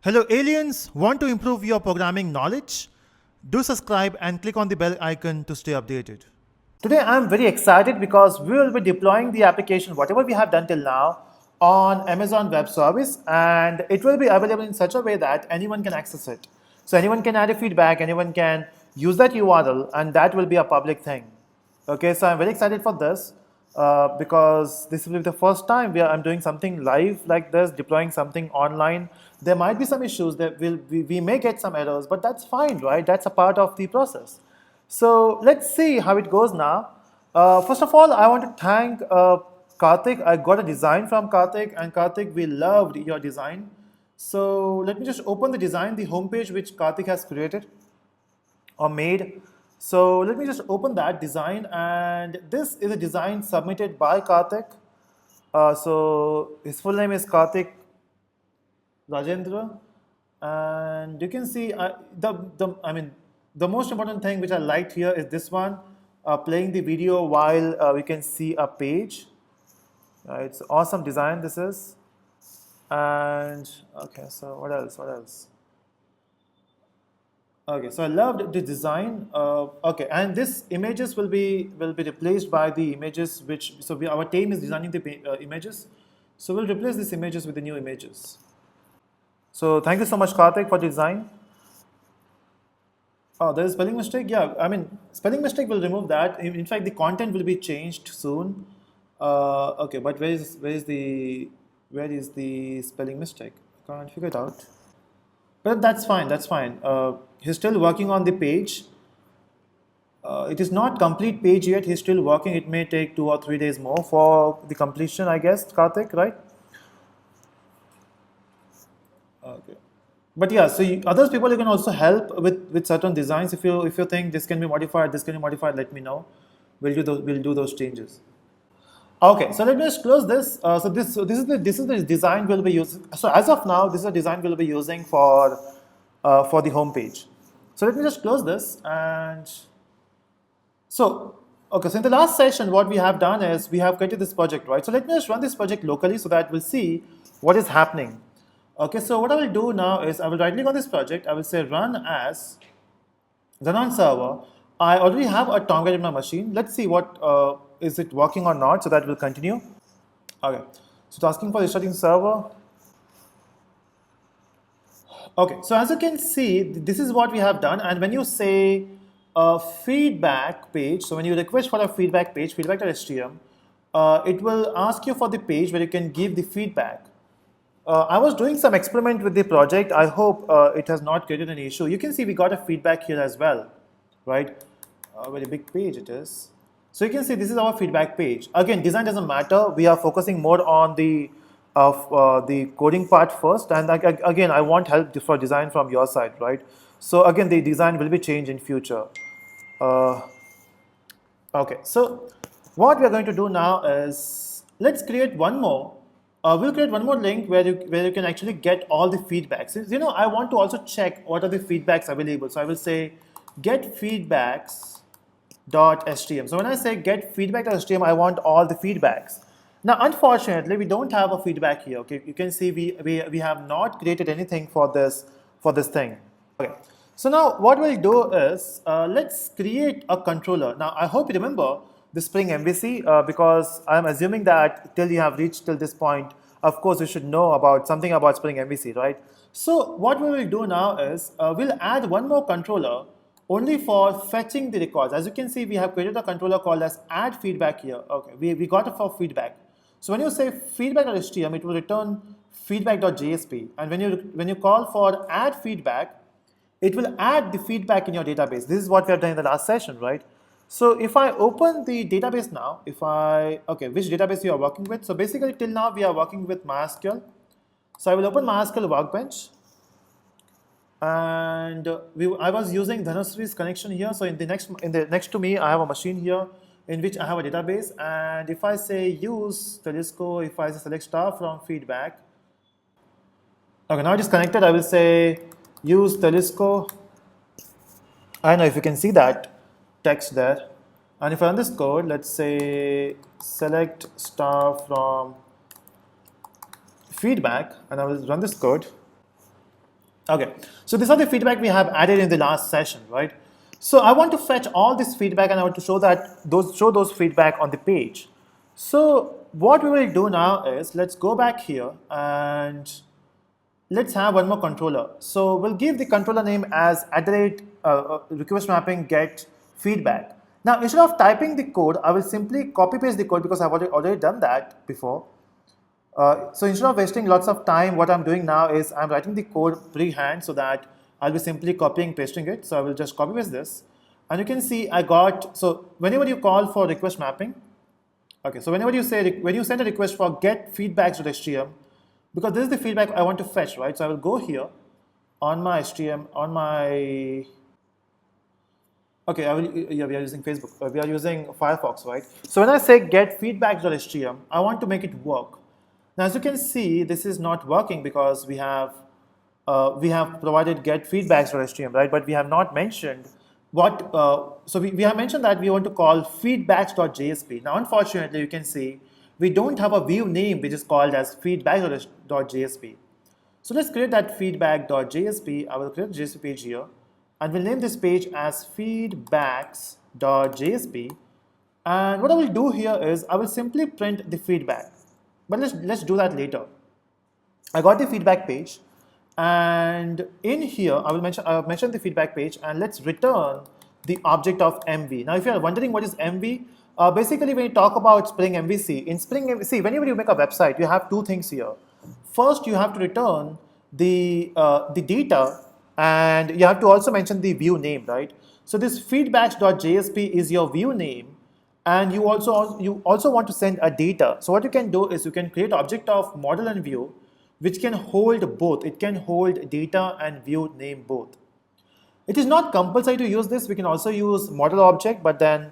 Hello aliens, want to improve your programming knowledge? Do subscribe and click on the bell icon to stay updated. Today I'm very excited because we will be deploying the application, whatever we have done till now, on Amazon Web Service, and it will be available in such a way that anyone can access it. So anyone can add a feedback, anyone can use that URL, and that will be a public thing. Okay, so I'm very excited for this because this will be the first time I'm doing something live like this, deploying something online. There might be some issues that we may get some errors, but that's fine, right? That's a part of the process. So let's see how it goes now. First of all, I want to thank Karthik. I got a design from Karthik, and Karthik, we loved your design. So let me just open the design, the homepage which Karthik has created or made. So let me just open that design, and this is a design submitted by Karthik. So his full name is Karthik Rajendra, and you can see the most important thing which I liked here is this one, playing the video while we can see a page. It's awesome design this is, and okay. So what else? What else? Okay, so I loved the design. Okay, and this images will be replaced by the images which our team is designing the images, so we'll replace these images with the new images. So thank you so much, Karthik, for the design. Oh, there is spelling mistake. Yeah, I mean spelling mistake will remove that. In fact, the content will be changed soon. Okay, but where is the spelling mistake? I can't figure it out. But that's fine. That's fine. He's still working on the page. It is not complete page yet. He's still working. It may take 2 or 3 days more for the completion, I guess, Karthik, right? Okay. But yeah, so others people you can also help with certain designs. If you think this can be modified, this can be modified, let me know. We'll do those changes. Okay, so let me just close this. This is the design we'll be using. So as of now, this is the design we'll be using for the home page. So let me just close this and so okay. So in the last session, what we have done is we have created this project, right? So let me just run this project locally so that we'll see what is happening. Okay, so what I will do now is I will right click on this project. I will say run on server. I already have a Tomcat in my machine. Let's see what is it working or not, so that will continue. Okay, so it's asking for restarting server. Okay, so as you can see, this is what we have done. And when you say a feedback page, so when you request for a feedback page, feedback.htm, it will ask you for the page where you can give the feedback. I was doing some experiment with the project. I hope it has not created an issue. You can see we got a feedback here as well, right? A very big page it is. So you can see this is our feedback page. Again, design doesn't matter. We are focusing more on the coding part first. And again, I want help for design from your side, right? So again, the design will be changed in future. Okay, so what we are going to do now is let's create one more. We'll create one more link where you can actually get all the feedbacks. You know, I want to also check what are the feedbacks available. So I will say get feedbacks.htm. So when I say get feedback.htm, I want all the feedbacks. Now, unfortunately, we don't have a feedback here. Okay, you can see we have not created anything for this thing. Okay. So now what we'll do is let's create a controller. Now I hope you remember the Spring MVC because I'm assuming that till you have reached till this point, of course you should know about something about Spring MVC, right? So what we will do now is we'll add one more controller only for fetching the records. As you can see, we have created a controller called as add feedback here. Okay, we got it for feedback. So when you say feedback.htm, it will return feedback.jsp, and when you call for add feedback, it will add the feedback in your database. This is what we have done in the last session, right? So if I open the database now, okay, which database you are working with? So basically till now we are working with MySQL. So I will open MySQL Workbench. And I was using Dhanasri's connection here. So in the next to me, I have a machine here in which I have a database. And if I say use Telusko, if I say select star from feedback. Okay, now it is connected. I will say use Telusko. I don't know if you can see that text there. And if I run this code, let's say select star from feedback, and I will run this code. Okay, so these are the feedback we have added in the last session, right? So I want to fetch all this feedback and I want to show those feedback on the page. So what we will do now is let's go back here and let's have one more controller. So we'll give the controller name as @request mapping get feedback. Now instead of typing the code, I will simply copy paste the code because I've already done that before. So instead of wasting lots of time, what I'm doing now is I'm writing the code freehand so that I'll be simply copying pasting it. So I will just copy paste this. And you can see so whenever you call for request mapping, okay, so when you send a request for get feedbacks.htm, because this is the feedback I want to fetch, right? So I will go here on my HTML, yeah, we are using Facebook, we are using Firefox, right? So when I say get feedbacks.htm, I want to make it work. Now, as you can see, this is not working because we have provided get feedbacks.htm, right? But we have not mentioned what, so we have mentioned that we want to call feedbacks.jsp. Now, unfortunately, you can see we don't have a view name which is called as feedbacks.jsp. So let's create that feedback.jsp. I will create a JSP page here and we'll name this page as feedbacks.jsp. And what I will do here is I will simply print the feedback. But let's do that later. I got the feedback page, and in here I've mentioned the feedback page, and let's return the object of MV. Now, if you are wondering what is MV, basically when you talk about Spring MVC, in Spring MVC, whenever you make a website, you have two things here. First, you have to return the data, and you have to also mention the view name, right? So this feedbacks.jsp is your view name, and you also want to send a data. So what you can do is you can create object of model and view which can hold both. It can hold data and view name both. It is not compulsory to use this. We can also use model object, but then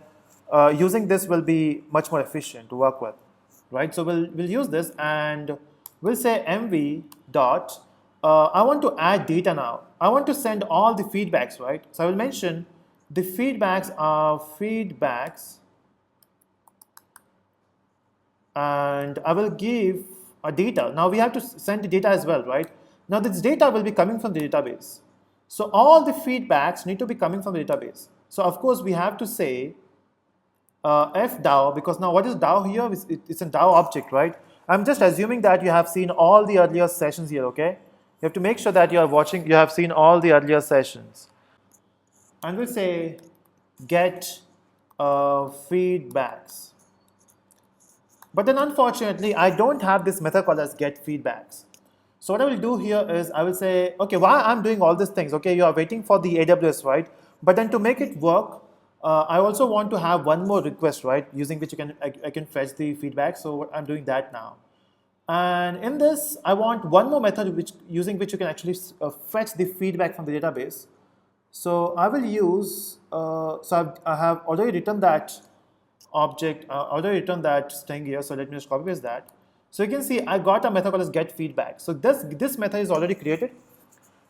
using this will be much more efficient to work with, right? So we'll use this and we'll say mv dot I want to add data now. I want to send all the feedbacks, right? So I will mention the feedbacks are feedbacks, and I will give a data. Now we have to send the data as well, right? Now this data will be coming from the database. So all the feedbacks need to be coming from the database. So of course we have to say fDAO, because now what is DAO here? It's a DAO object, right? I'm just assuming that you have seen all the earlier sessions here, okay? You have to make sure that you have seen all the earlier sessions. And we'll say get feedbacks. But then unfortunately, I don't have this method called as get feedbacks. So what I will do here is I will say, okay, why I'm doing all these things? Okay, you are waiting for the AWS, right? But then to make it work, I also want to have one more request, right? Using which I can fetch the feedback. So I'm doing that now. And in this, I want one more method using which you can actually fetch the feedback from the database. So I will use, I have already written that object, already written that string here. So let me just copy paste that. So you can see I got a method called as get feedback. So this method is already created.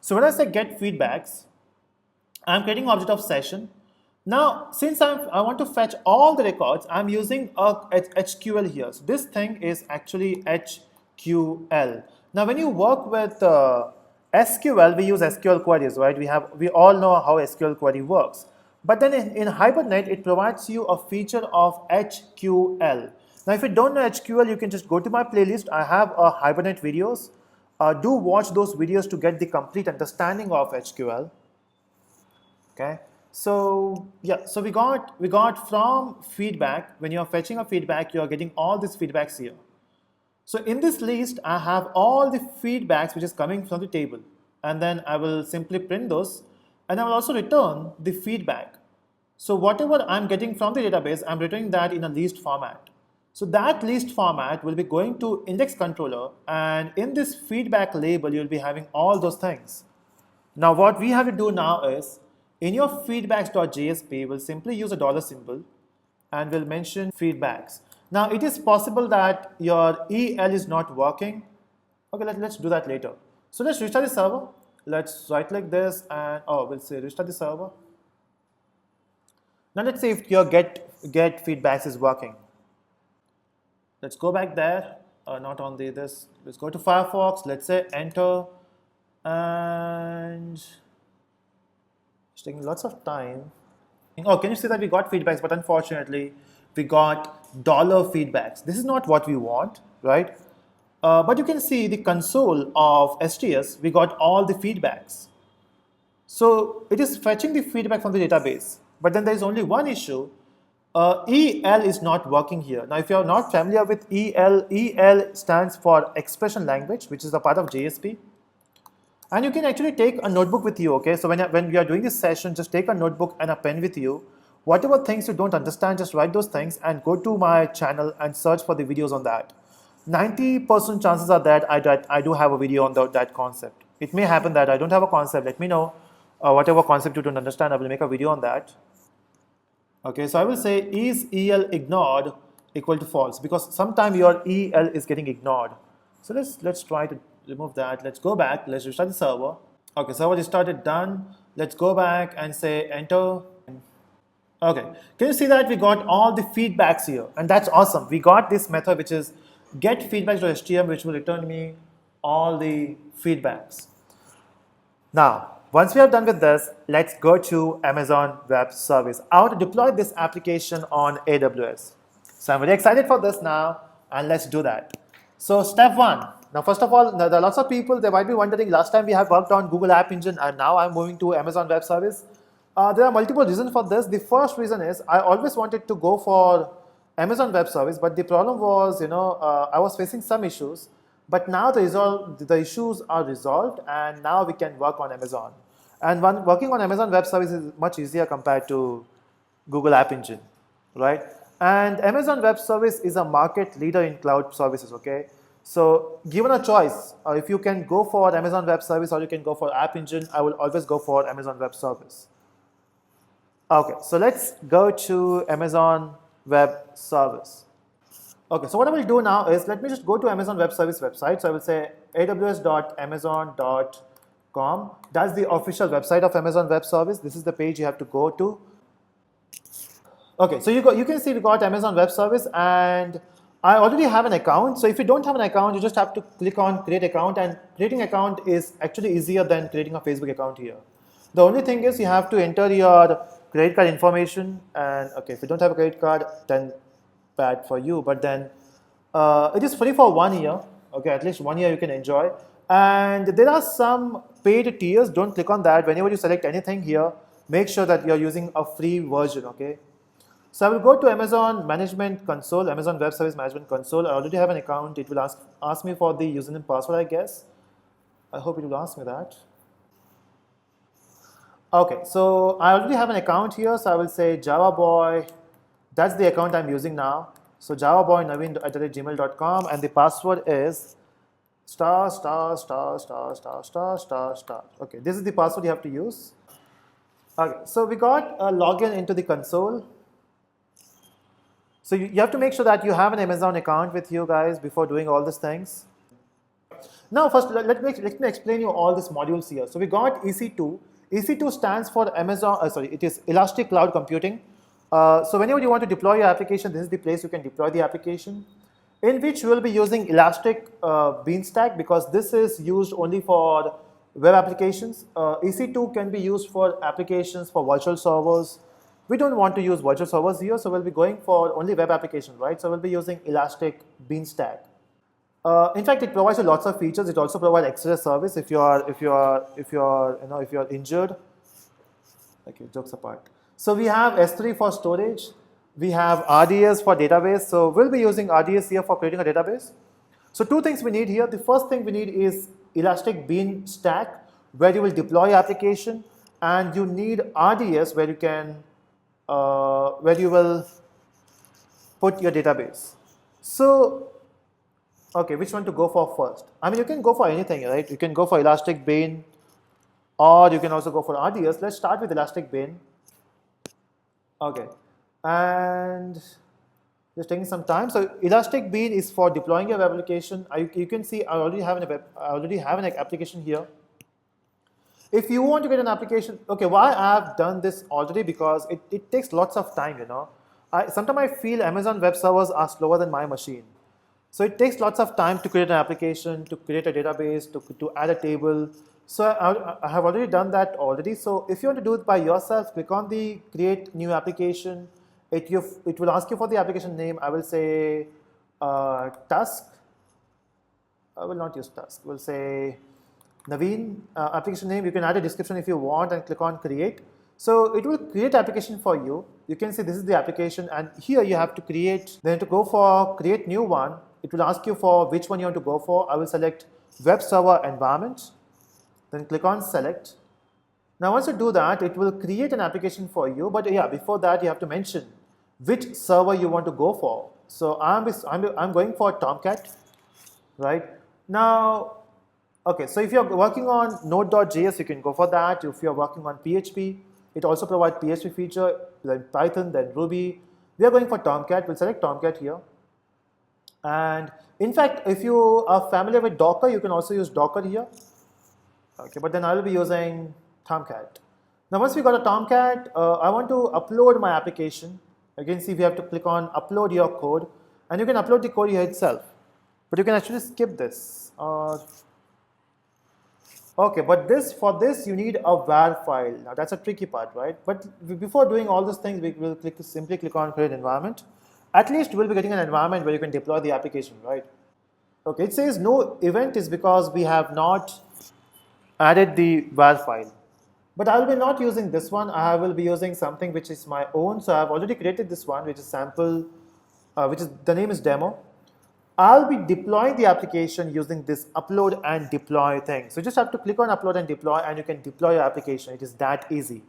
So when I say get feedbacks, I'm creating an object of session. Now, since I want to fetch all the records, I'm using a HQL here. So this thing is actually HQL. Now, when you work with SQL, we use SQL queries, right? We all know how SQL query works. But then in Hibernate, it provides you a feature of HQL. Now, if you don't know HQL, you can just go to my playlist. I have a Hibernate videos. Do watch those videos to get the complete understanding of HQL. Okay. So yeah, so we got from feedback. When you're fetching a feedback, you're getting all these feedbacks here. So in this list, I have all the feedbacks which is coming from the table, and then I will simply print those, and I will also return the feedback. So whatever I'm getting from the database, I'm returning that in a list format. So that list format will be going to index controller, and in this feedback label, you'll be having all those things. Now what we have to do now is, in your feedbacks.jsp, we'll simply use a dollar symbol and we'll mention feedbacks. Now it is possible that your EL is not working. Okay, let's do that later. So let's restart the server. Let's right click this and we'll say restart the server. Now let's see if your get feedbacks is working. Let's go back there, not on this. Let's go to Firefox. Let's say enter, and it's taking lots of time. Oh, can you see that we got feedbacks, but unfortunately, we got dollar feedbacks. This is not what we want, right? But you can see the console of STS, we got all the feedbacks. So it is fetching the feedback from the database. But then there is only one issue. EL is not working here. Now, if you are not familiar with EL, EL stands for expression language, which is a part of JSP. And you can actually take a notebook with you, okay? So when we are doing this session, just take a notebook and a pen with you. Whatever things you don't understand, just write those things and go to my channel and search for the videos on that. 90% chances are that I do have a video on that concept. It may happen that I don't have a concept. Let me know. Whatever concept you don't understand, I will make a video on that. Okay, so I will say, is EL ignored equal to false? Because sometimes your EL is getting ignored. So let's try to remove that. Let's go back. Let's restart the server. Okay, server restarted, done. Let's go back and say enter. Okay, can you see that we got all the feedbacks here? And that's awesome. We got this method which is get feedbacks.htm, which will return me all the feedbacks. Now, once we are done with this, let's go to Amazon Web Service. I want to deploy this application on AWS. So I'm very excited for this now, and let's do that. So step one. Now, first of all, there are lots of people, they might be wondering, last time we have worked on Google App Engine and now I'm moving to Amazon Web Service. There are multiple reasons for this. The first reason is I always wanted to go for Amazon Web Service, but the problem was, I was facing some issues, but now the issues are resolved and now we can work on Amazon. And working on Amazon Web Service is much easier compared to Google App Engine, right? And Amazon Web Service is a market leader in cloud services, okay? So given a choice, if you can go for Amazon Web Service or you can go for App Engine, I will always go for Amazon Web Service. Okay, so let's go to Amazon Web Service. Okay, so what I will do now is let me just go to Amazon Web Service website. So I will say aws.amazon.com. That's the official website of Amazon Web Service. This is the page you have to go to. Okay, so you can see we got Amazon Web Service and I already have an account. So if you don't have an account, you just have to click on create account, and creating account is actually easier than creating a Facebook account here. The only thing is you have to enter your credit card information, and okay, if you don't have a credit card, then bad for you, but then it is free for 1 year. Okay, at least 1 year you can enjoy. And there are some paid tiers. Don't click on that. Whenever you select anything here, make sure that you're using a free version, okay? So I will go to Amazon Management Console, Amazon Web Service Management Console. I already have an account. It will ask me for the username and password, I guess. I hope it will ask me that. Okay, so I already have an account here. So I will say Java Boy. That's the account I'm using now. So javaboynaveen@gmail.com, and the password is ***********. Okay, this is the password you have to use. Okay, so we got a login into the console. So you have to make sure that you have an Amazon account with you guys before doing all these things. Now first, let me explain you all these modules here. So we got EC2. EC2 stands for it is Elastic Cloud Computing. So whenever you want to deploy your application, this is the place you can deploy the application, in which we will be using Elastic Beanstalk, because this is used only for web applications. EC2 can be used for applications for virtual servers. We don't want to use virtual servers here, so we'll be going for only web applications, right? So we'll be using Elastic Beanstalk. In fact, it provides you lots of features. It also provides extra service if you are injured. Okay, jokes apart. So we have S3 for storage. We have RDS for database. So we'll be using RDS here for creating a database. So two things we need here. The first thing we need is Elastic Beanstalk, where you will deploy your application, and you need RDS where you will put your database. So, okay, which one to go for first? I mean, you can go for anything, right? You can go for Elastic Bean, or you can also go for RDS. Let's start with Elastic Bean. Okay, and just taking some time. So Elastic Bean is for deploying your web application. You can see I already have an application here. If you want to get an application, okay, why I have done this already? Because it takes lots of time, Sometimes I feel Amazon web servers are slower than my machine. So it takes lots of time to create an application, to create a database, to add a table, So I have already done that already. So if you want to do it by yourself, click on the create new application. It will ask you for the application name. I will say Tusk. I will not use Tusk. We'll say Naveen application name. You can add a description if you want and click on create. So it will create application for you. You can see this is the application, and here you have to create. Then to go for create new one, it will ask you for which one you want to go for. I will select web server environment. Then click on select. Now once you do that, it will create an application for you. But yeah, before that you have to mention which server you want to go for. So I'm going for Tomcat, right? Now, okay, so if you're working on Node.js, you can go for that. If you're working on PHP, it also provides PHP feature, then Python, then Ruby. We are going for Tomcat. We'll select Tomcat here. And in fact, if you are familiar with Docker, you can also use Docker here. Okay, but then I will be using Tomcat. Now once we got a Tomcat, I want to upload my application. Again, see, we have to click on upload your code, and you can upload the code here itself. But you can actually skip this. Okay, but for this you need a var file. Now that's a tricky part, right? But before doing all these things, we will simply click on create environment. At least we'll be getting an environment where you can deploy the application, right? Okay, it says no event is because we have not added the var file. But I will be not using this one. I will be using something which is my own. So I have already created this one, which is sample, the name is demo. I'll be deploying the application using this upload and deploy thing. So you just have to click on upload and deploy, and you can deploy your application. It is that easy.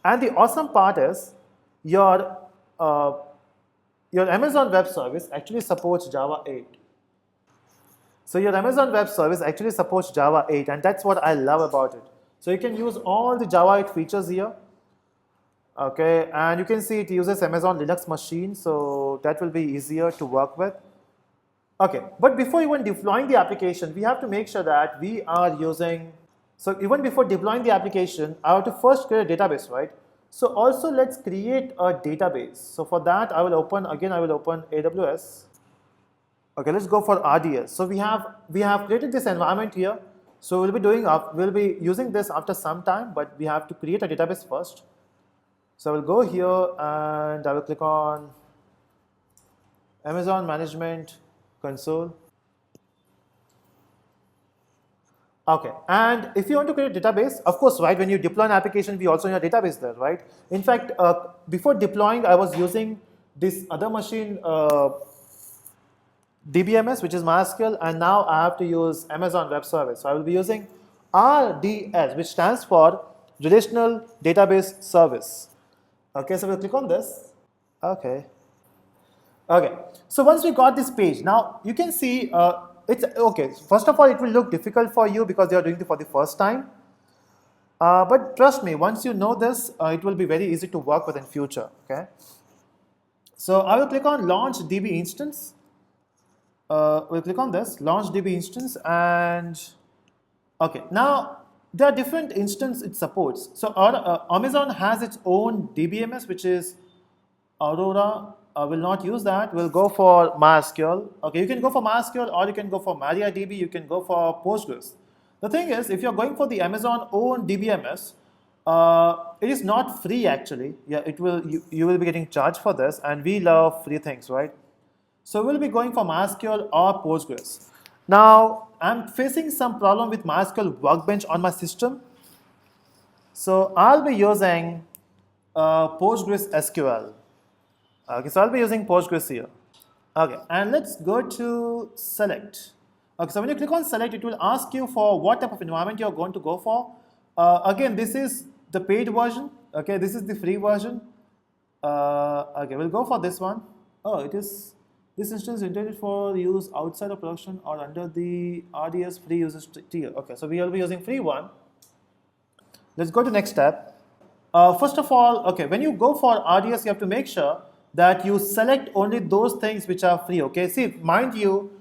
And the awesome part is your Amazon Web Service actually supports Java 8. So your Amazon Web Service actually supports Java 8, and that's what I love about it. So you can use all the Java 8 features here. Okay, and you can see it uses Amazon Linux machine, so that will be easier to work with. Okay, but before even deploying the application, we have to make sure that we are using, so even before deploying the application, I have to first create a database, right? So also let's create a database. So for that, I will open AWS. Okay, let's go for RDS. So we have created this environment here. So we'll be using this after some time, but we have to create a database first. So I will go here and I will click on Amazon Management Console. Okay, and if you want to create a database, of course, right, when you deploy an application, we also need a database there, right? In fact, before deploying, I was using this other machine, DBMS, which is MySQL, and now I have to use Amazon Web Service. So I will be using RDS, which stands for Relational Database Service. Okay, so we'll click on this. Okay. So once we got this page, now you can see it's okay. First of all, it will look difficult for you because you are doing it for the first time. But trust me, once you know this, it will be very easy to work with in future. Okay. So I will click on Launch DB Instance. We'll click on this, Launch DB Instance, and okay, now there are different instances it supports. So Amazon has its own DBMS, which is Aurora. I will not use that. We'll go for MySQL. Okay, you can go for MySQL, or you can go for MariaDB. You can go for Postgres. The thing is, if you're going for the Amazon own DBMS, it is not free actually. Yeah, you will be getting charged for this, and we love free things, right? So we'll be going for MySQL or Postgres. Now, I'm facing some problem with MySQL Workbench on my system. So I'll be using Postgres SQL. Okay, so I'll be using Postgres here. Okay, and let's go to select. Okay, so when you click on select, it will ask you for what type of environment you're going to go for. Again, this is the paid version. Okay, this is the free version. Okay, we'll go for this one. Oh, it is. This instance is intended for use outside of production or under the RDS free users tier. Okay, so we will be using free one. Let's go to next step. First of all, okay, when you go for RDS, you have to make sure that you select only those things which are free. Okay, see, mind you,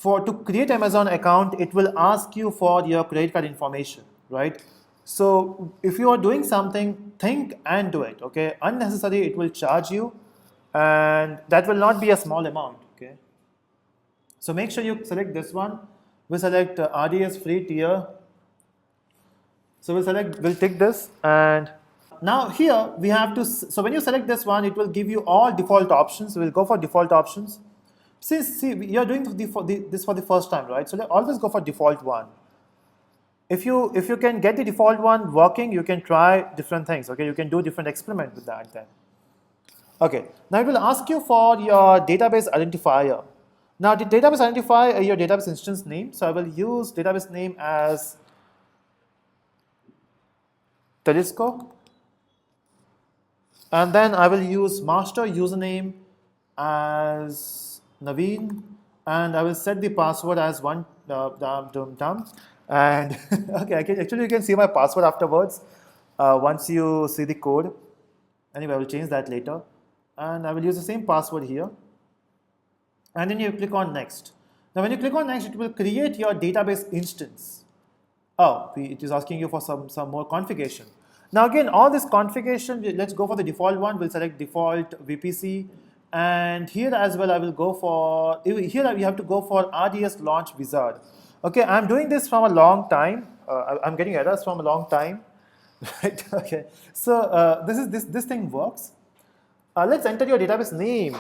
to create Amazon account, it will ask you for your credit card information, right? So if you are doing something, think and do it. Okay, unnecessary, it will charge you. And that will not be a small amount, okay? So make sure you select this one. We select RDS free tier. So we'll take this, and now here we have to, so when you select this one, it will give you all default options. We'll go for default options. See, you're doing this for the first time, right? So always go for default one. If you can get the default one working, you can try different things, okay? You can do different experiment with that then. Okay, now it will ask you for your database identifier. Now the database identifier is your database instance name, so I will use database name as Telusko, and then I will use master username as Naveen, and I will set the password as one and okay, you can see my password afterwards once you see the code. Anyway, I will change that later, and I will use the same password here, and then you click on next. Now when you click on next, it will create your database instance. Oh, it is asking you for some more configuration. Now again, all this configuration, let's go for the default one. We'll select default VPC, and here as well I will go for, here we have to go for RDS launch wizard. Okay, I'm doing this from a long time. I'm getting errors from a long time. Right? Okay, so this thing works. Let's enter your database name,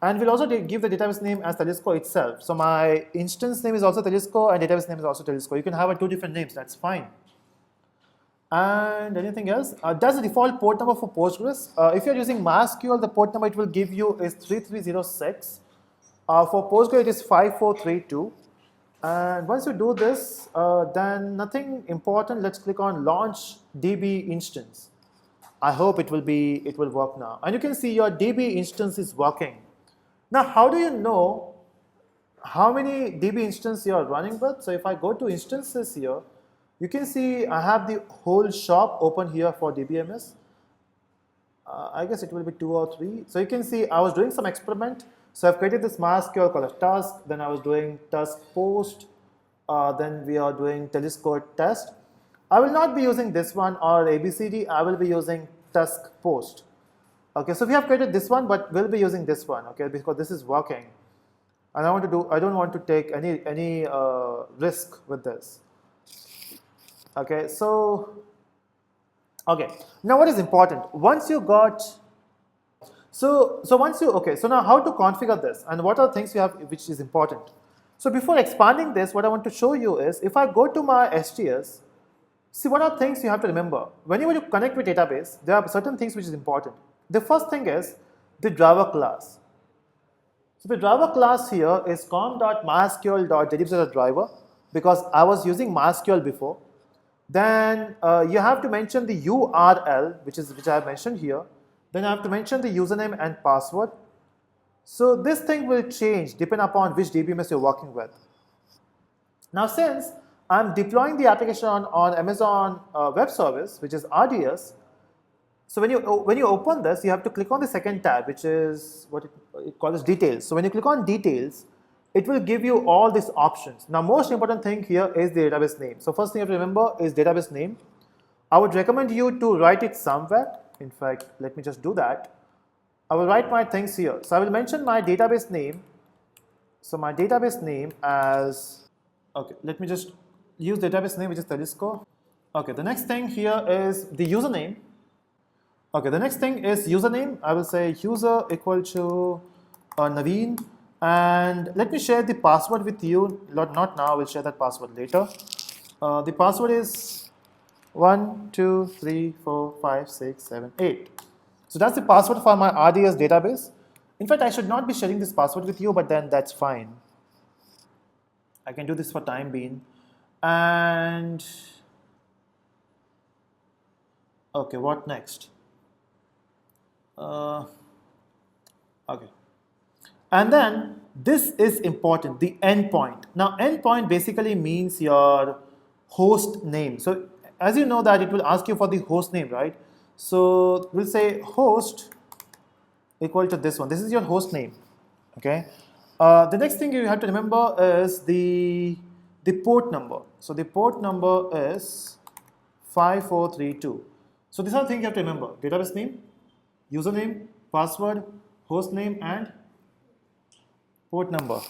and we'll also give the database name as Telusko itself. So my instance name is also Telusko, and database name is also Telusko. You can have two different names, that's fine. And anything else? That's the default port number for Postgres. If you're using MySQL, the port number it will give you is 3306. For Postgres, it is 5432. And once you do this, then nothing important. Let's click on Launch DB Instance. I hope it will work now. And you can see your DB instance is working. Now, how do you know how many DB instances you are running with? So if I go to instances here, you can see I have the whole shop open here for DBMS. I guess it will be 2 or 3. So you can see I was doing some experiment. So I've created this MySQL called a task. Then I was doing task post. Then we are doing Telusko test. I will not be using this one or ABCD. I will be using task post. Okay, so we have created this one, but we'll be using this one. Okay, because this is working, and I don't want to take any risk with this. Okay, so now what is important? Once you got, so now how to configure this, and what are things you have which is important? So before expanding this, what I want to show you is, if I go to my STS, see what are things you have to remember. Whenever you connect with database, there are certain things which is important. The first thing is the driver class. So the driver class here is com.mysql.database.driver, because I was using MySQL before. Then you have to mention the URL, which I have mentioned here. Then I have to mention the username and password. So this thing will change depending upon which DBMS you're working with. Now since I'm deploying the application on Amazon Web Service, which is RDS, so when you open this, you have to click on the second tab, which is what it calls details. So when you click on details, it will give you all these options. Now most important thing here is the database name. So first thing you have to remember is database name. I would recommend you to write it somewhere. In fact, let me just do that. I will write my things here. So I will mention my database name. So my database name as, okay, let me just use database name, which is Telusko. Okay, the next thing here is the username. Okay, the next thing is username. I will say user equal to Naveen. And let me share the password with you. Not now, we'll share that password later. The password is 1, 2, 3, 4, 5, 6, 7, 8. So that's the password for my RDS database. In fact, I should not be sharing this password with you, but then that's fine. I can do this for time being. And okay, what next? Okay. And then this is important, the endpoint. Now endpoint basically means your host name. So as you know that it will ask you for the host name, right? So we'll say host equal to this one. This is your host name. Okay. The next thing you have to remember is the port number. So the port number is 5432. So these are things you have to remember: database name, username, password, host name, and port number.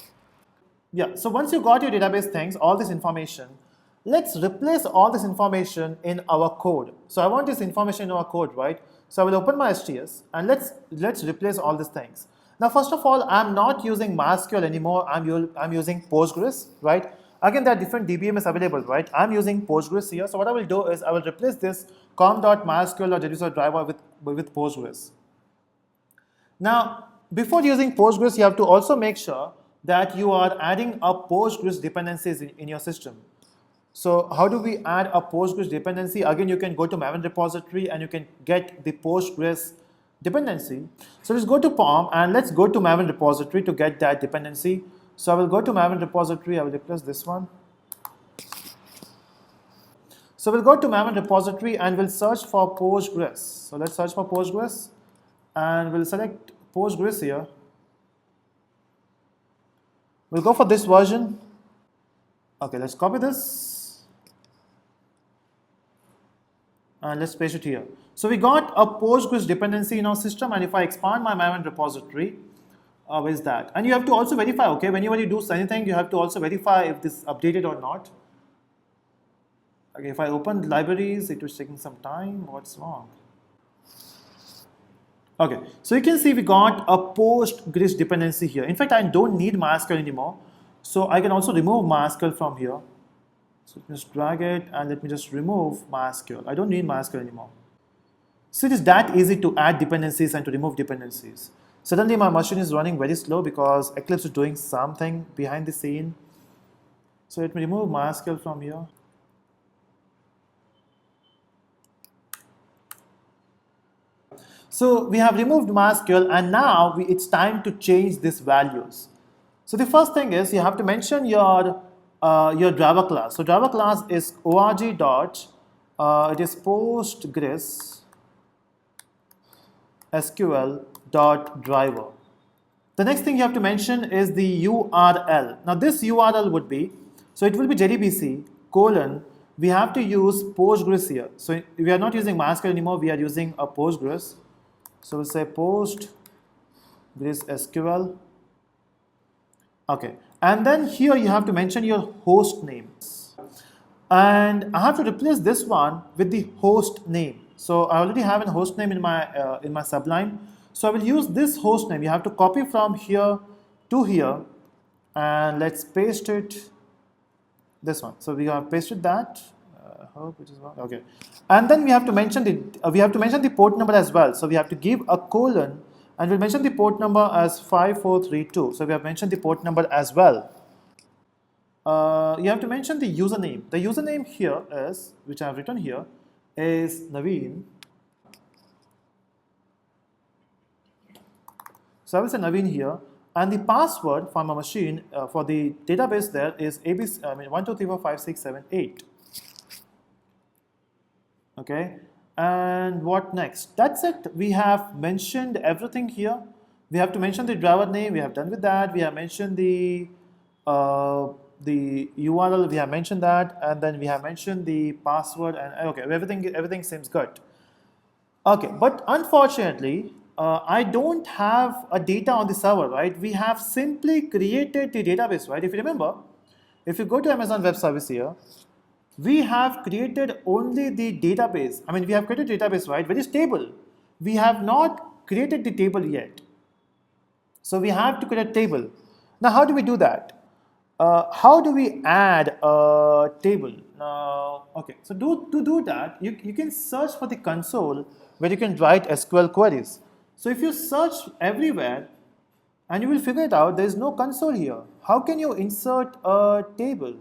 Yeah, so once you got your database things, all this information, let's replace all this information in our code. So I want this information in our code, right? So I will open my STS and let's replace all these things. Now, first of all, I'm not using MySQL anymore. I'm using Postgres, right? Again, there are different DBMS available, right? I'm using Postgres here. So what I will do is I will replace this com.mysql.driver with Postgres. Now, before using Postgres, you have to also make sure that you are adding a Postgres dependencies in your system. So how do we add a Postgres dependency? Again, you can go to Maven repository and you can get the Postgres dependency. So let's go to POM and let's go to Maven repository to get that dependency. So I will go to Maven repository, I will replace this one. So we'll go to Maven repository and we'll search for Postgres. So let's search for Postgres and we'll select Postgres here. We'll go for this version. Okay, let's copy this and let's paste it here. So we got a Postgres dependency in our system, and if I expand my Maven repository, where is that? And you have to also verify, okay, whenever you do anything, you have to also verify if this is updated or not. Okay, if I open libraries, it was taking some time. What's wrong? Okay, so you can see we got a Postgres dependency here. In fact, I don't need MySQL anymore. So I can also remove MySQL from here. So just drag it and let me just remove MySQL. I don't need MySQL anymore. So it is that easy to add dependencies and to remove dependencies. Suddenly my machine is running very slow because Eclipse is doing something behind the scene. So let me remove MySQL from here. So we have removed MySQL and now it's time to change these values. So the first thing is you have to mention your driver class. So driver class is org dot, it is Postgres SQL dot driver. The next thing you have to mention is the URL. Now this URL would be, so it will be JDBC colon, we have to use Postgres here. So we are not using MySQL anymore, we are using a Postgres. So we'll say Postgres SQL. Okay, and then here you have to mention your host name. And I have to replace this one with the host name. So I already have a host name in my Sublime. So I will use this host name. You have to copy from here to here, and let's paste it. This one. So we have pasted that. Hope it is wrong. Okay, and then we have to mention the port number as well. So we have to give a colon, and we'll mention the port number as 5432. So we have mentioned the port number as well. You have to mention the username. The username here is, which I have written here, is Naveen. So I will say Naveen here, and the password for my machine for the database there is ABC. 1 2 3 4 5 6 7 8. Okay, and what next? That's it. We have mentioned everything here. We have to mention the driver name. We have done with that. We have mentioned the URL. We have mentioned that, and then we have mentioned the password. And okay, everything seems good. Okay, but unfortunately, I don't have a data on the server, right? We have simply created the database, right? If you remember, if you go to Amazon Web Service here, we have created only the database. We have created database, right? Very stable. We have not created the table yet. So we have to create a table. Now, how do we do that? How do we add a table? Okay, so to do that, you can search for the console where you can write SQL queries. So if you search everywhere, and you will figure it out, there is no console here. How can you insert a table?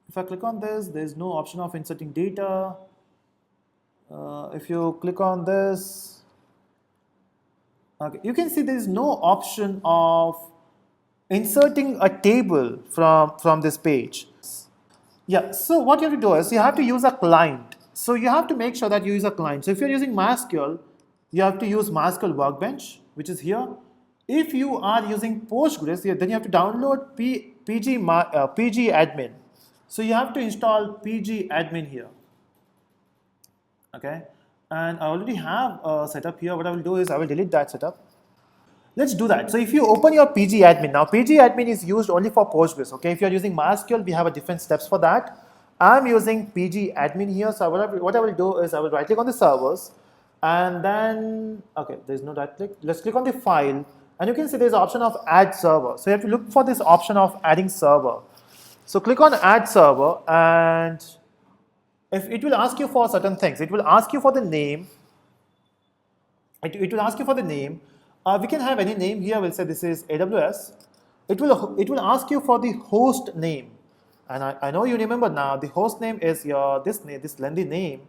If I click on this, there is no option of inserting data. If you click on this, okay, you can see there is no option of inserting a table from this page. Yeah, so what you have to do is you have to use a client. So you have to make sure that you use a client. So if you're using MySQL, you have to use MySQL Workbench, which is here. If you are using Postgres, then you have to download PG admin. So you have to install PG admin here. Okay, and I already have a setup here. What I will do is I will delete that setup. Let's do that. So if you open your PG admin, now PG admin is used only for Postgres. Okay, if you are using MySQL, we have a different steps for that. I'm using PG admin here, so what I will do is I will right click on the servers, and then, okay, there's no right click. Let's click on the file, and you can see there's an option of add server. So you have to look for this option of adding server. So click on add server, and if it will ask you for certain things, it will ask you for the name. It will ask you for the name. We can have any name here. We'll say this is AWS. It will ask you for the host name, and I know you remember now. The host name is this lengthy name.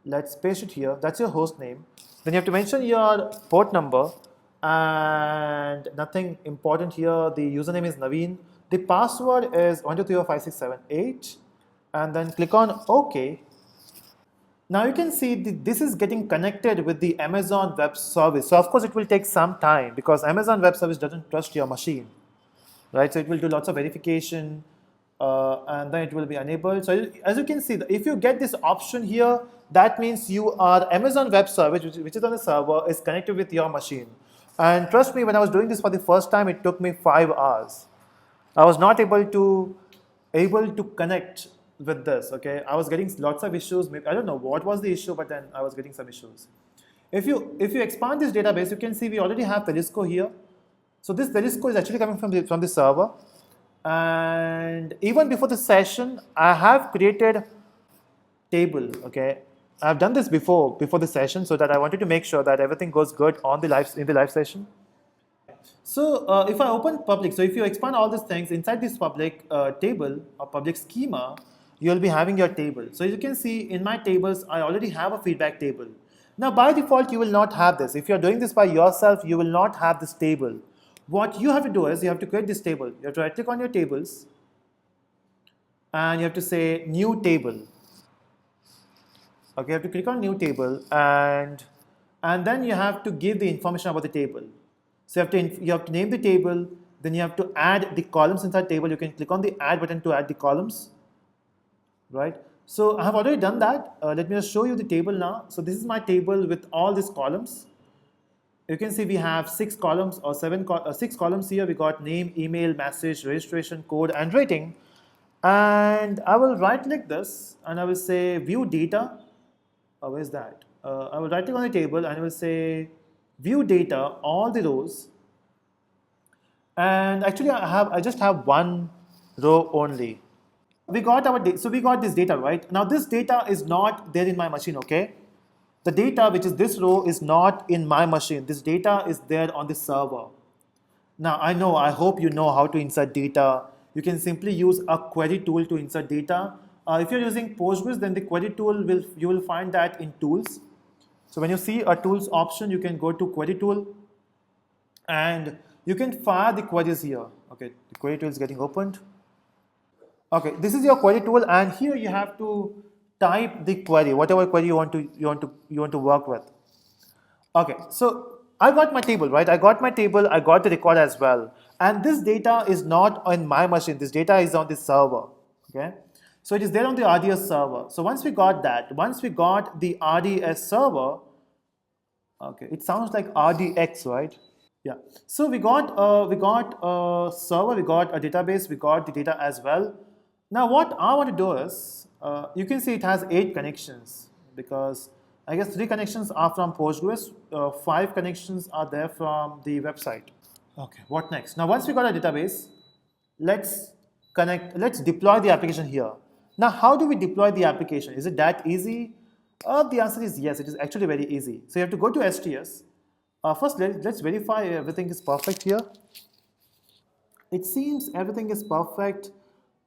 Let's paste it here. That's your host name. Then you have to mention your port number, and nothing important here. The username is Naveen. The password is 1234567 and then click on OK. Now you can see this is getting connected with the Amazon Web Service. So of course it will take some time because Amazon Web Service doesn't trust your machine, right? So it will do lots of verification and then it will be enabled. So as you can see, if you get this option here, that means you are Amazon Web Service, which is on the server, is connected with your machine. And trust me, when I was doing this for the first time, it took me 5 hours. I was not able to connect with this. Okay, I was getting lots of issues. Maybe, I don't know what was the issue, but then I was getting some issues. If you expand this database, you can see we already have Telusko here. So this Telusko is actually coming from the server. And even before the session, I have created table. Okay, I've done this before the session, so that I wanted to make sure that everything goes good in the live session. So if I open public, so if you expand all these things inside this public table or public schema, you'll be having your table. So you can see in my tables, I already have a feedback table. Now by default, you will not have this. If you're doing this by yourself, you will not have this table. What you have to do is you have to create this table. You have to right click on your tables and you have to say new table. Okay, you have to click on new table and then you have to give the information about the table. So you have to name the table, then you have to add the columns inside table. You can click on the add button to add the columns, right? So I have already done that. Let me just show you the table now. So this is my table with all these columns. You can see we have 6 columns or 6 columns here. We got name, email, message, registration, code, and rating. And I will right click this and I will say view data. Where's that? I will right click on the table and I will say view data, all the rows. And actually I just have one row only. We got this data, right? Now this data is not there in my machine, okay? The data, which is this row, is not in my machine. This data is there on the server. Now I hope you know how to insert data. You can simply use a query tool to insert data. If you're using Postgres, then the query tool you will find that in tools. So when you see a tools option, you can go to query tool and you can fire the queries here. Okay, the query tool is getting opened. Okay, this is your query tool and here you have to type the query, whatever query you want to work with. Okay, so I got my table, right? I got the record as well. And this data is not on my machine. This data is on the server. Okay. So it is there on the RDS server. So once we got the RDS server, okay, it sounds like RDX, right? Yeah. So we got a server, we got a database, we got the data as well. Now what I want to do is, you can see it has 8 connections because I guess 3 connections are from Postgres, 5 connections are there from the website. Okay, what next? Now once we got a database, let's deploy the application here. Now how do we deploy the application? Is it that easy? The answer is yes, it is actually very easy. So you have to go to STS. First, let's verify everything is perfect here. It seems everything is perfect.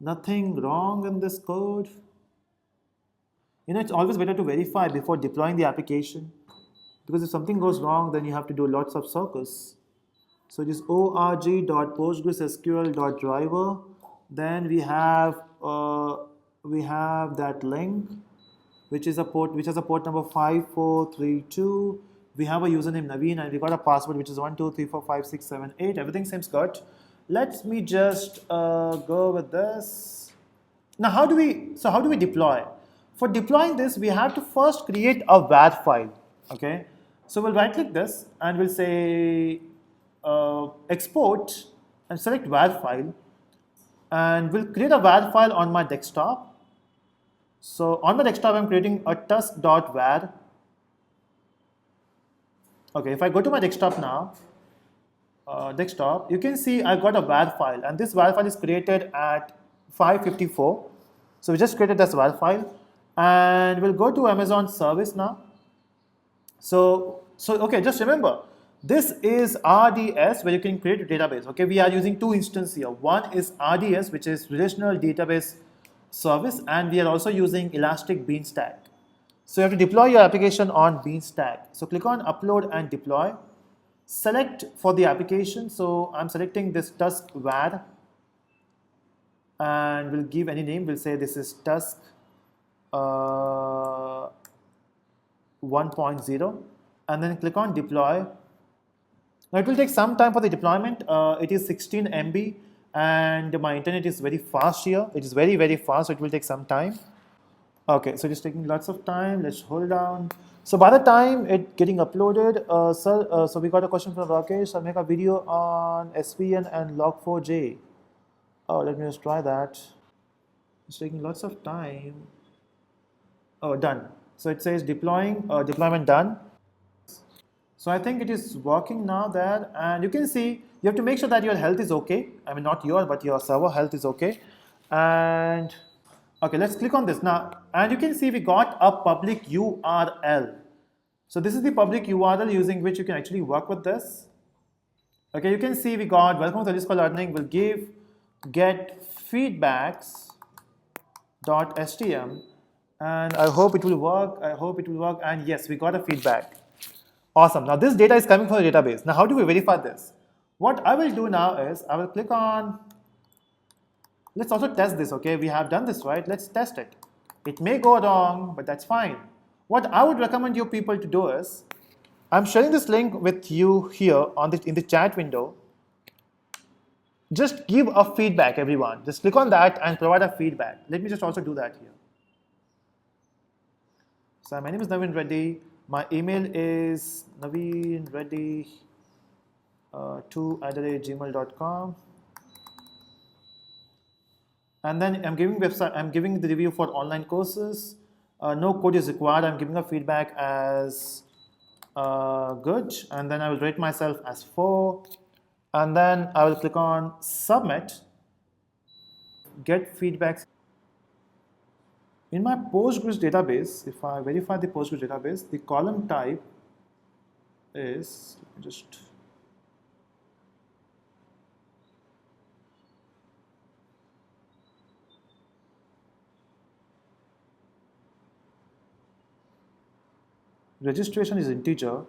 Nothing wrong in this code. You know, it's always better to verify before deploying the application. Because if something goes wrong, then you have to do lots of circles. So it is org.postgresql.driver. Then we have that link, which has a port number 5432. We have a username Naveen, and we got a password which is 1234567 Everything seems good. Let me just go with this. Now, how do we deploy? For deploying this, we have to first create a WAR file. Okay, so we'll right click this and we'll say export and select WAR file, and we'll create a WAR file on my desktop. So on the desktop, I'm creating a tusk.var. Okay, if I go to my desktop now, desktop, you can see I got a var file, and this var file is created at 5:54. So we just created this var file, and we'll go to Amazon service now. So okay, just remember, this is RDS where you can create a database. Okay, we are using two instances here. One is RDS, which is Relational Database Service, and we are also using Elastic Beanstalk. So you have to deploy your application on Beanstalk. So click on Upload and Deploy. Select for the application. So I'm selecting this Tusk var, and we'll give any name. We'll say this is Tusk 1.0, and then click on Deploy. Now it will take some time for the deployment. It is 16 MB, and my internet is very fast here. It is very, very fast, so it will take some time. Okay, so it is taking lots of time. Let's hold down. So by the time it getting uploaded, sir, so we got a question from Rakesh. I'll make a video on SVN and Log4j. Oh, let me just try that. It's taking lots of time. Oh, done. So it says deployment done. So I think it is working now there, and you can see you have to make sure that your health is okay. I mean, not your, but your server health is okay. And okay, let's click on this now, and you can see we got a public URL. So this is the public URL using which you can actually work with this. Okay, you can see we got welcome to Telusko Learning. We'll get feedbacks.htm, and I hope it will work. I hope it will work. And yes, we got a feedback. Awesome. Now this data is coming from the database. Now how do we verify this? What I will do now is I will click on, let's also test this, okay? We have done this, right? Let's test it. It may go wrong, but that's fine. What I would recommend you people to do is, I'm sharing this link with you here in the chat window. Just give a feedback, everyone. Just click on that and provide a feedback. Let me just also do that here. So my name is Naveen Reddy. My email is naveenreddy2@gmail.com. And then I'm giving the review for online courses. No code is required. I'm giving a feedback as good, and then I will rate myself as 4, and then I will click on submit. Get feedbacks. In my Postgres database, if I verify the Postgres database, the column type is, let me just registration is integer,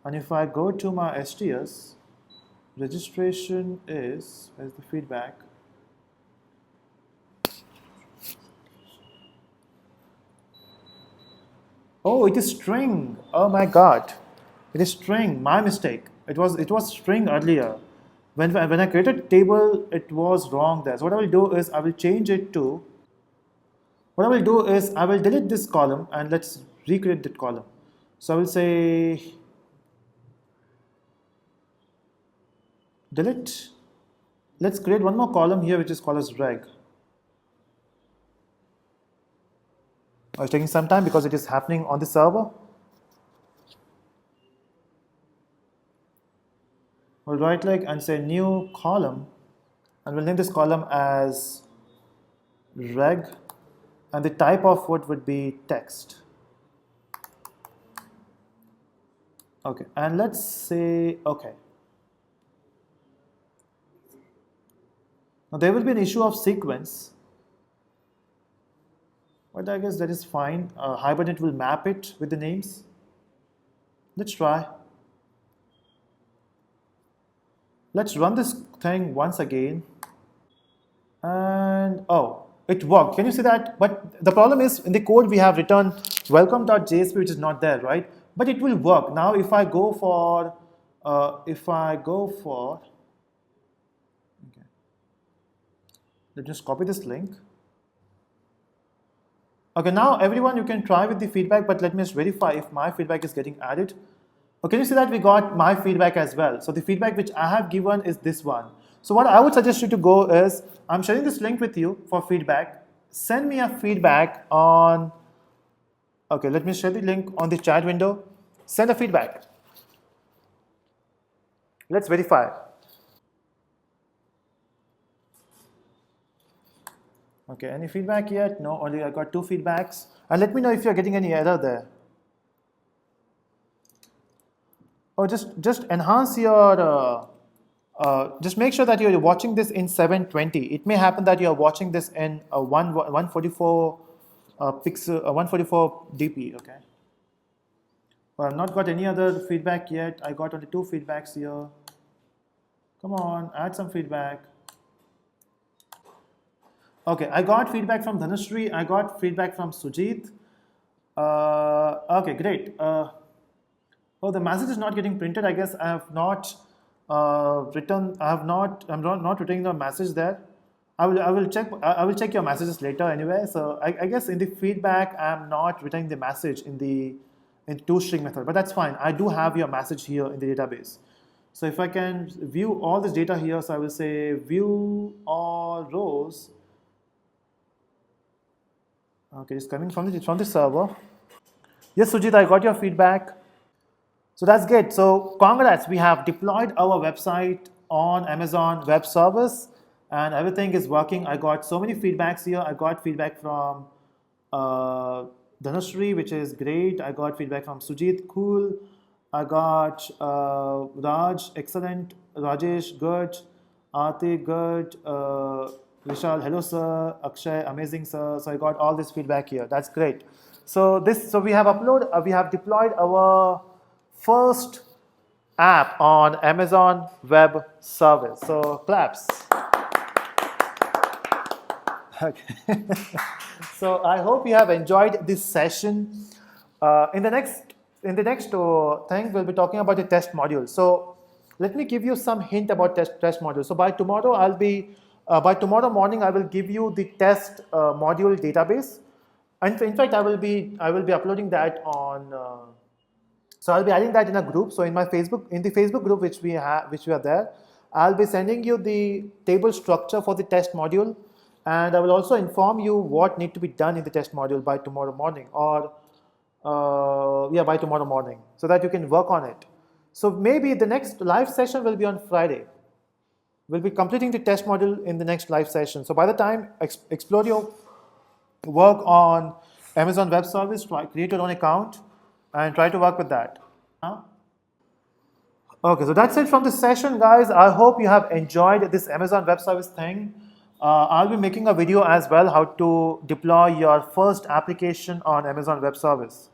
and if I go to my STS, registration is, where's the feedback? Oh, it is string. Oh my God, it is string. My mistake. It was string earlier. When I created table, it was wrong there. So what I will do is I will change it to. What I will do is I will delete this column and let's recreate that column. So I will say delete. Let's create one more column here, which is called as reg. It's taking some time because it is happening on the server. We'll right click and say new column, and we'll name this column as reg, and the type of what would be text. Okay, and let's say okay. Now there will be an issue of sequence, but I guess that is fine. Hibernate will map it with the names. Let's try. Let's run this thing once again. And oh, it worked. Can you see that? But the problem is in the code we have written welcome.jsp, which is not there, right? But it will work. Now if I go for, okay. Let's just copy this link. Okay, now everyone, you can try with the feedback, but let me just verify if my feedback is getting added. Okay, you see that we got my feedback as well. So the feedback which I have given is this one. So what I would suggest you to go is, I'm sharing this link with you for feedback. send me a feedback on, okay, let me share the link on the chat window. Send a feedback. Let's verify. Okay, any feedback yet? No, only I got 2 feedbacks. And let me know if you're getting any error there. Oh, just enhance your, just make sure that you're watching this in 720. It may happen that you're watching this in 144 pixel, 144 dp. Okay. Well, I've not got any other feedback yet. I got only 2 feedbacks here. Come on, add some feedback. Okay, I got feedback from Dhanushree. I got feedback from Sujit. Okay, great. Oh, the message is not getting printed. I guess I have not written. I'm not returning the message there. I will check your messages later anyway. So I guess in the feedback I'm not returning the message in the toString method, but that's fine. I do have your message here in the database. So if I can view all this data here, so I will say view all rows. Okay, it's coming from the server. Yes, Sujit, I got your feedback. So that's good. So congrats, we have deployed our website on Amazon Web Service and everything is working. I got so many feedbacks here. I got feedback from Dhanushree, which is great. I got feedback from Sujit, cool. I got Raj, excellent. Rajesh, good. Aarti, good. Vishal, hello sir. Akshay, amazing sir. So I got all this feedback here. That's great. So we have deployed our first app on Amazon Web Service. So claps. Okay. So I hope you have enjoyed this session. In the next thing, we'll be talking about the test module. So let me give you some hint about test module. So by tomorrow, by tomorrow morning, I will give you the test module database. And in fact, I will be uploading that on. So I'll be adding that in a group. So in the Facebook group which we are there, I'll be sending you the table structure for the test module, and I will also inform you what need to be done in the test module by tomorrow morning, or by tomorrow morning, so that you can work on it. So maybe the next live session will be on Friday. We'll be completing the test module in the next live session. So by the time, explore your work on Amazon Web Service, create your own account, and try to work with that. Okay, so that's it from this session, guys. I hope you have enjoyed this Amazon Web Service thing. I'll be making a video as well how to deploy your first application on Amazon Web Service.